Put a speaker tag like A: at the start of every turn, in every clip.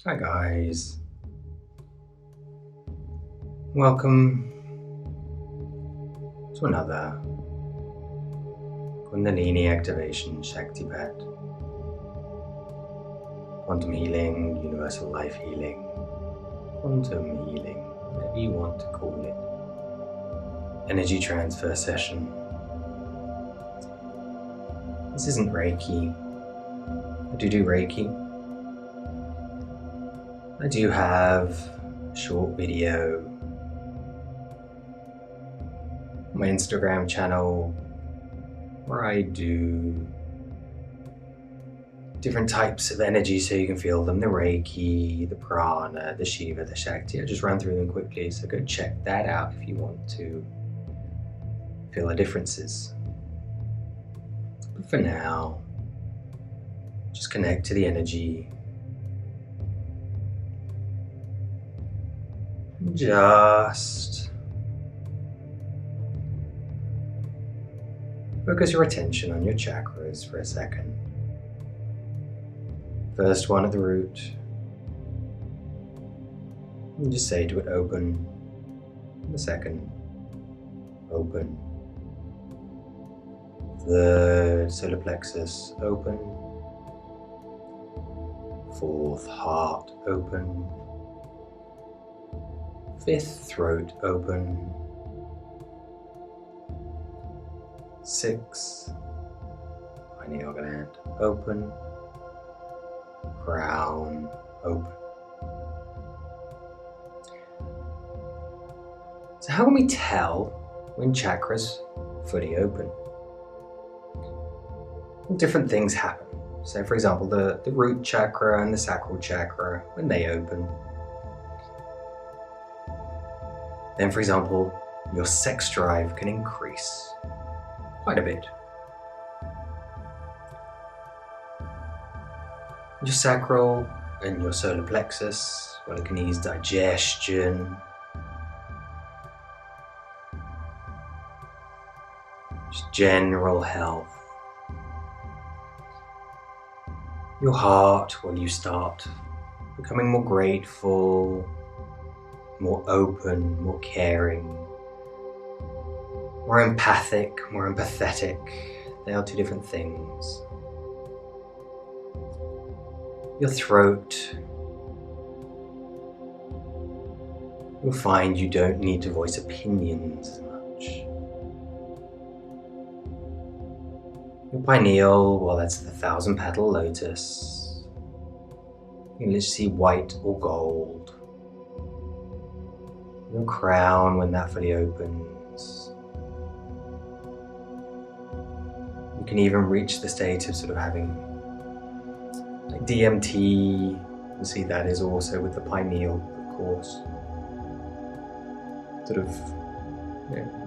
A: Hi guys, welcome to another Kundalini activation, Shaktipat, quantum healing, universal life healing, quantum healing, whatever you want to call it, energy transfer session. This isn't Reiki. I do Reiki. I do have a short video on my Instagram channel where I do different types of energy so you can feel them, the Reiki, the Prana, the Shiva, the Shakti. I just run through them quickly, so go check that out if you want to feel the differences. But for now, just connect to the energy. Just focus your attention on your chakras for a second. First one at the root. And just say to it, open. And the second, open. Third, solar plexus, open. Fourth, heart, open. Fifth, throat, open. 6, pineal gland, open. Crown, open. So how can we tell when chakras fully open? Well, different things happen. So for example, the root chakra and the sacral chakra, when they open. Then for example, your sex drive can increase quite a bit. Your sacral and your solar plexus, well, it can ease digestion, just general health. Your heart, well, you start becoming more grateful, more open, more caring, more empathic, more empathetic. They are two different things. Your throat, you'll find you don't need to voice opinions as much. Your pineal, well, that's the 1,000-petal lotus. You can just see white or gold. Your crown, when that fully opens, you can even reach the state of sort of having like DMT. You can see that is also with the pineal, of course. Sort of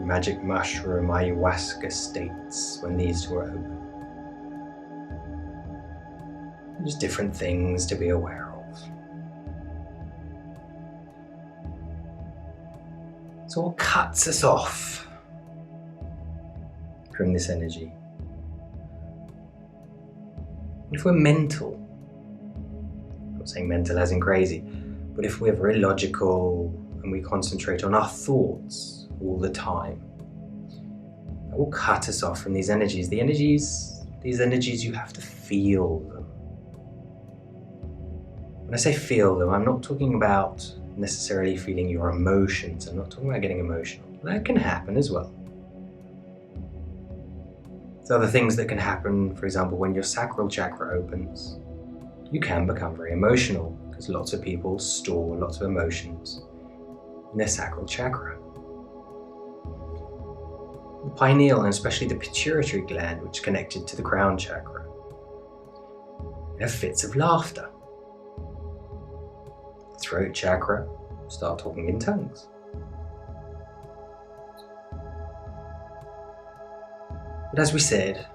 A: magic mushroom, ayahuasca states when these two are open. Just different things to be aware of. So what cuts us off from this energy? If we're mental, I'm not saying mental as in crazy, but if we're very logical and we concentrate on our thoughts all the time, that will cut us off from these energies. These energies, you have to feel them. When I say feel them, I'm not talking about necessarily feeling your emotions. I'm not talking about getting emotional. That can happen as well. So other things that can happen, for example, when your sacral chakra opens, you can become very emotional because lots of people store lots of emotions in their sacral chakra. The pineal, and especially the pituitary gland, which is connected to the crown chakra, have fits of laughter. Throat chakra, start talking in tongues. But as we said,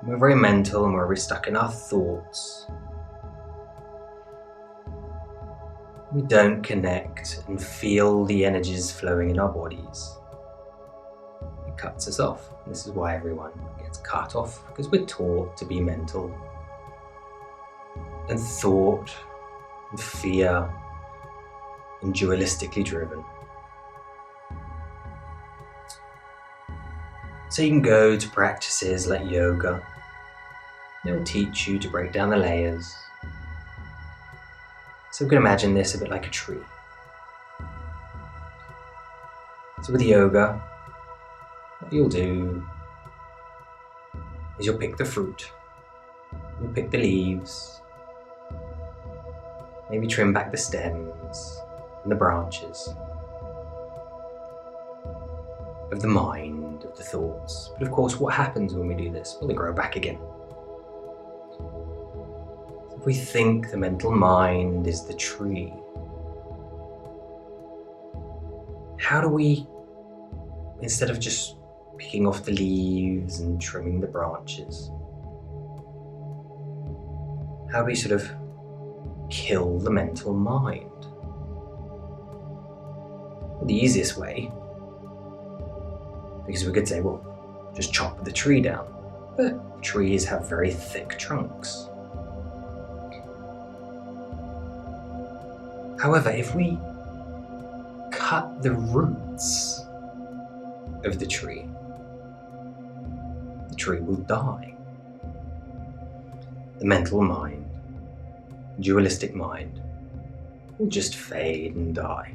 A: we're very mental and we're very stuck in our thoughts. We don't connect and feel the energies flowing in our bodies. It cuts us off. This is why everyone gets cut off, because we're taught to be mental and thought and fear and dualistically driven. So you can go to practices like yoga. They'll teach you to break down the layers. So we can imagine this a bit like a tree. So with yoga, what you'll do is you'll pick the fruit, you'll pick the leaves, maybe trim back the stems and the branches of the mind, of the thoughts. But of course, what happens when we do this? Well, they grow back again. So if we think the mental mind is the tree, how do we, instead of just picking off the leaves and trimming the branches, how do we sort of kill the mental mind? Well, the easiest way, because we could say, well, just chop the tree down, but trees have very thick trunks. However, if we cut the roots of the tree will die. The mental mind, dualistic mind, will just fade and die.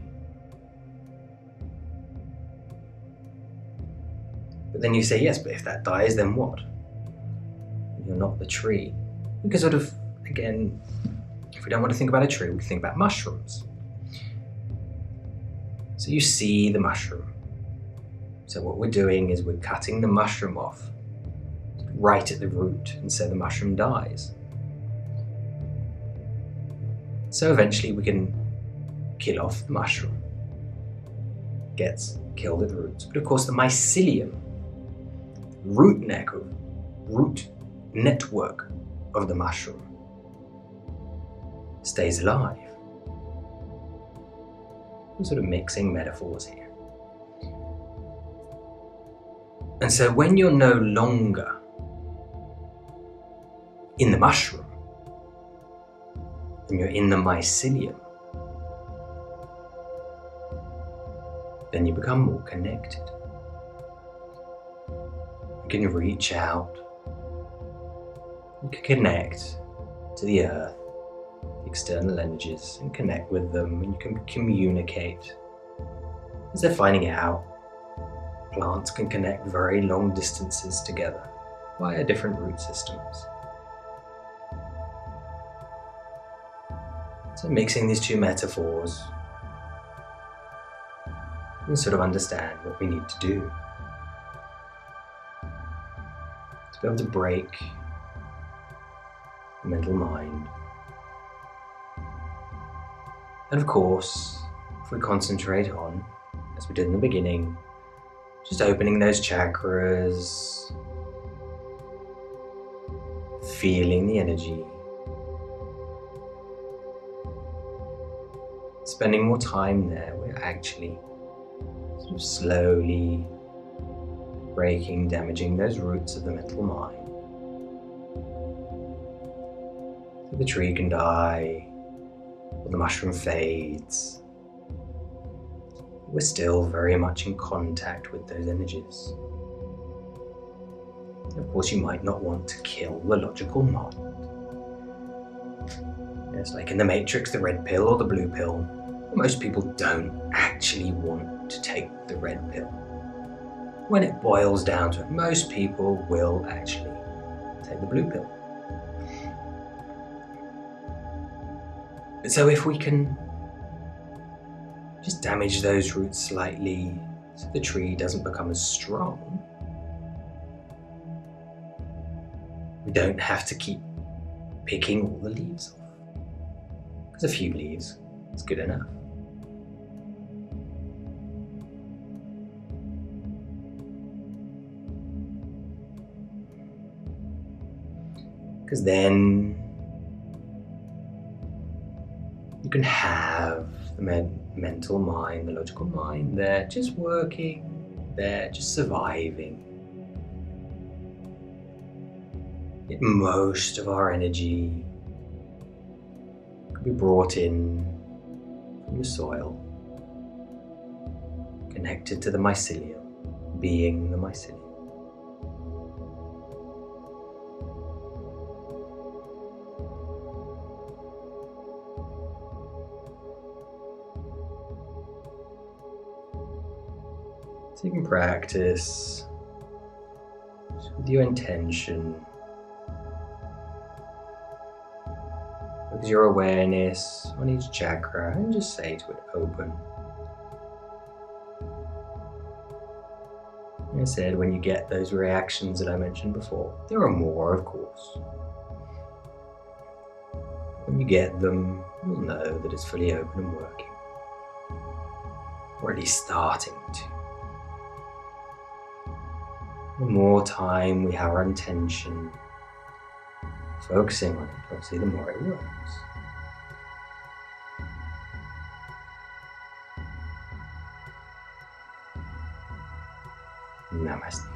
A: But then you say, yes, but if that dies, then what? You're not the tree. We can sort of, again, if we don't want to think about a tree, we can think about mushrooms. So you see the mushroom. So what we're doing is we're cutting the mushroom off right at the root, and so the mushroom dies. So eventually we can kill off the mushroom. Gets killed at the roots. But of course the mycelium, root network of the mushroom, stays alive. I'm sort of mixing metaphors here. And so when you're no longer in the mushroom, and you're in the mycelium, then you become more connected. You can reach out, you can connect to the earth, the external energies, and connect with them, and you can communicate. As they're finding out, plants can connect very long distances together via different root systems. So mixing these two metaphors, you can sort of understand what we need to do to be able to break the mental mind. And of course, if we concentrate on, as we did in the beginning, just opening those chakras, feeling the energy, spending more time there, we're actually sort of slowly breaking, damaging those roots of the mental mind. So the tree can die, or the mushroom fades. We're still very much in contact with those energies. Of course, you might not want to kill the logical mind. It's like in the Matrix, the red pill or the blue pill. Most people don't actually want to take the red pill. When it boils down to it, most people will actually take the blue pill. So if we can just damage those roots slightly so the tree doesn't become as strong, we don't have to keep picking all the leaves off. Because a few leaves is good enough. Because then you can have the mental mind, the logical mind there just working, there just surviving. Get most of our energy Could be brought in from the soil, connected to the mycelium, being the mycelium. So you can practice just with your intention. Focus your awareness on each chakra and just say to it, open. Like I said, when you get those reactions that I mentioned before, there are more, of course. When you get them, you'll know that it's fully open and working. Already starting to. The more time we have our intention focusing on it, obviously the more it works. Namaste.